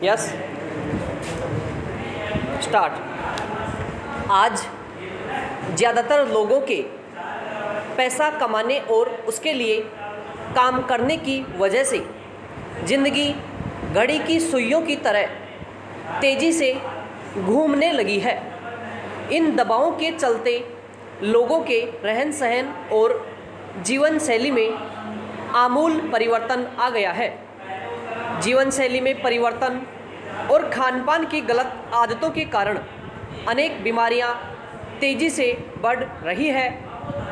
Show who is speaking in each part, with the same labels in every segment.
Speaker 1: Yes start. आज ज़्यादातर लोगों के पैसा कमाने और उसके लिए काम करने की वजह से ज़िंदगी घड़ी की सुइयों की तरह तेज़ी से घूमने लगी है। इन दबावों के चलते लोगों के रहन सहन और जीवन शैली में आमूल परिवर्तन आ गया है। जीवन शैली में परिवर्तन और खान पान की गलत आदतों के कारण अनेक बीमारियां तेज़ी से बढ़ रही है।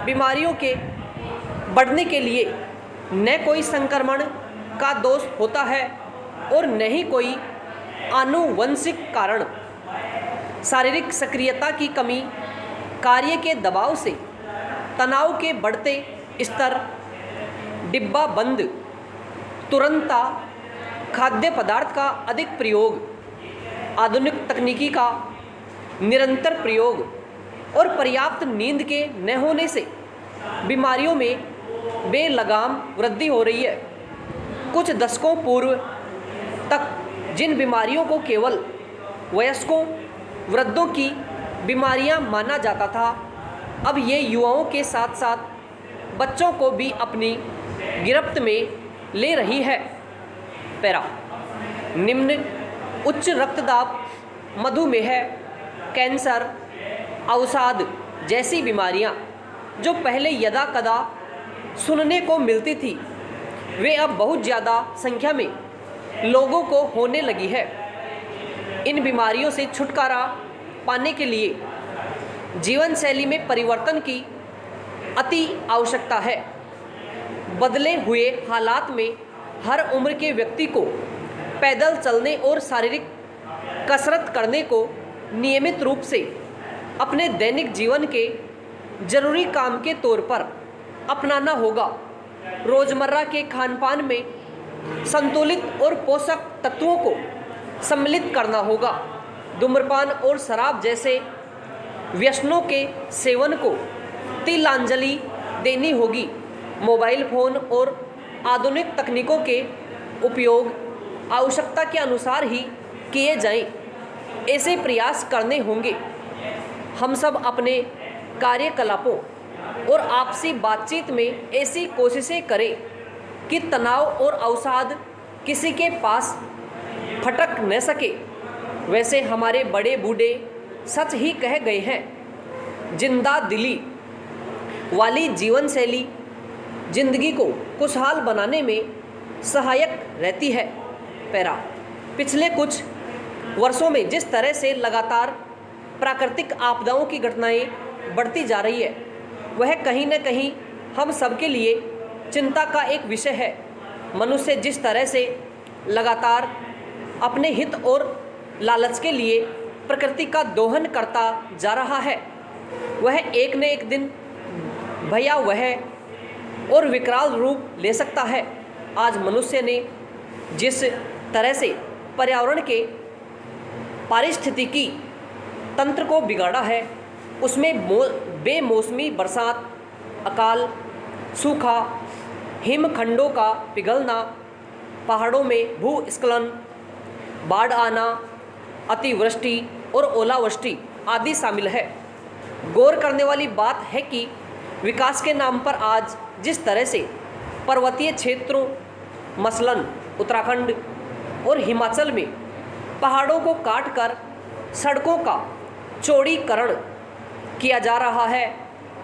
Speaker 1: बीमारियों के बढ़ने के लिए न कोई संक्रमण का दोष होता है और न ही कोई आनुवंशिक कारण। शारीरिक सक्रियता की कमी, कार्य के दबाव से तनाव के बढ़ते स्तर, डिब्बा बंद तुरंता खाद्य पदार्थ का अधिक प्रयोग, आधुनिक तकनीकी का निरंतर प्रयोग और पर्याप्त नींद के न होने से बीमारियों में बेलगाम वृद्धि हो रही है। कुछ दशकों पूर्व तक जिन बीमारियों को केवल वयस्कों, वृद्धों की बीमारियां माना जाता था, अब ये युवाओं के साथ साथ बच्चों को भी अपनी गिरफ्त में ले रही है। पैरा निम्न उच्च रक्तदाब, मधुमेह, कैंसर, अवसाद जैसी बीमारियां जो पहले यदा कदा सुनने को मिलती थी, वे अब बहुत ज़्यादा संख्या में लोगों को होने लगी है। इन बीमारियों से छुटकारा पाने के लिए जीवन शैली में परिवर्तन की अति आवश्यकता है। बदले हुए हालात में हर उम्र के व्यक्ति को पैदल चलने और शारीरिक कसरत करने को नियमित रूप से अपने दैनिक जीवन के जरूरी काम के तौर पर अपनाना होगा। रोज़मर्रा के खान पान में संतुलित और पोषक तत्वों को सम्मिलित करना होगा। धूम्रपान और शराब जैसे व्यसनों के सेवन को तिलांजलि देनी होगी। मोबाइल फ़ोन और आधुनिक तकनीकों के उपयोग आवश्यकता के अनुसार ही किए जाएं, ऐसे प्रयास करने होंगे। हम सब अपने कार्यकलापों और आपसी बातचीत में ऐसी कोशिशें करें कि तनाव और अवसाद किसी के पास फटक न सके। वैसे हमारे बड़े बूढ़े सच ही कह गए हैं, जिंदा दिली वाली जीवन शैली जिंदगी को खुशहाल बनाने में सहायक रहती है। पैरा पिछले कुछ वर्षों में जिस तरह से लगातार प्राकृतिक आपदाओं की घटनाएं बढ़ती जा रही है, वह कहीं न कहीं हम सबके लिए चिंता का एक विषय है। मनुष्य जिस तरह से लगातार अपने हित और लालच के लिए प्रकृति का दोहन करता जा रहा है, वह एक न एक दिन भयावह और विकराल रूप ले सकता है। आज मनुष्य ने जिस तरह से पर्यावरण के पारिस्थितिकी तंत्र को बिगाड़ा है, उसमें बेमौसमी बरसात, अकाल, सूखा, हिमखंडों का पिघलना, पहाड़ों में भूस्खलन, बाढ़ आना, अतिवृष्टि और ओलावृष्टि आदि शामिल है। गौर करने वाली बात है कि विकास के नाम पर आज जिस तरह से पर्वतीय क्षेत्रों, मसलन उत्तराखंड और हिमाचल में पहाड़ों को काटकर सड़कों का चौड़ीकरण किया जा रहा है,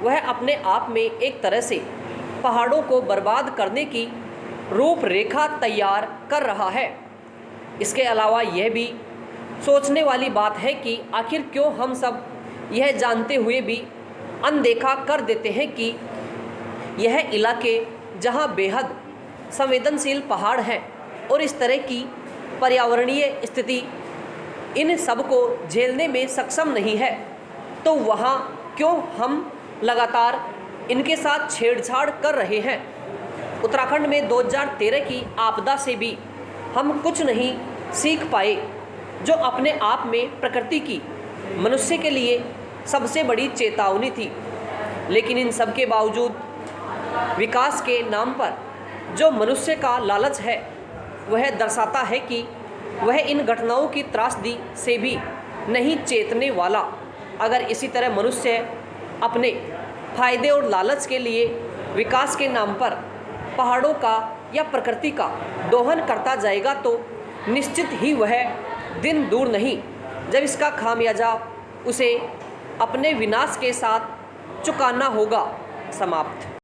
Speaker 1: वह अपने आप में एक तरह से पहाड़ों को बर्बाद करने की रूपरेखा तैयार कर रहा है। इसके अलावा यह भी सोचने वाली बात है कि आखिर क्यों हम सब यह जानते हुए भी अनदेखा कर देते हैं कि यह इलाके जहां बेहद संवेदनशील पहाड़ हैं और इस तरह की पर्यावरणीय स्थिति इन सब को झेलने में सक्षम नहीं है, तो वहां क्यों हम लगातार इनके साथ छेड़छाड़ कर रहे हैं। उत्तराखंड में 2013 की आपदा से भी हम कुछ नहीं सीख पाए, जो अपने आप में प्रकृति की मनुष्य के लिए सबसे बड़ी चेतावनी थी। लेकिन इन सब के बावजूद विकास के नाम पर जो मनुष्य का लालच है, वह दर्शाता है कि वह इन घटनाओं की त्रासदी से भी नहीं चेतने वाला। अगर इसी तरह मनुष्य अपने फायदे और लालच के लिए विकास के नाम पर पहाड़ों का या प्रकृति का दोहन करता जाएगा तो निश्चित ही वह दिन दूर नहीं जब इसका खामियाजा उसे अपने विनाश के साथ चुकाना होगा। समाप्त।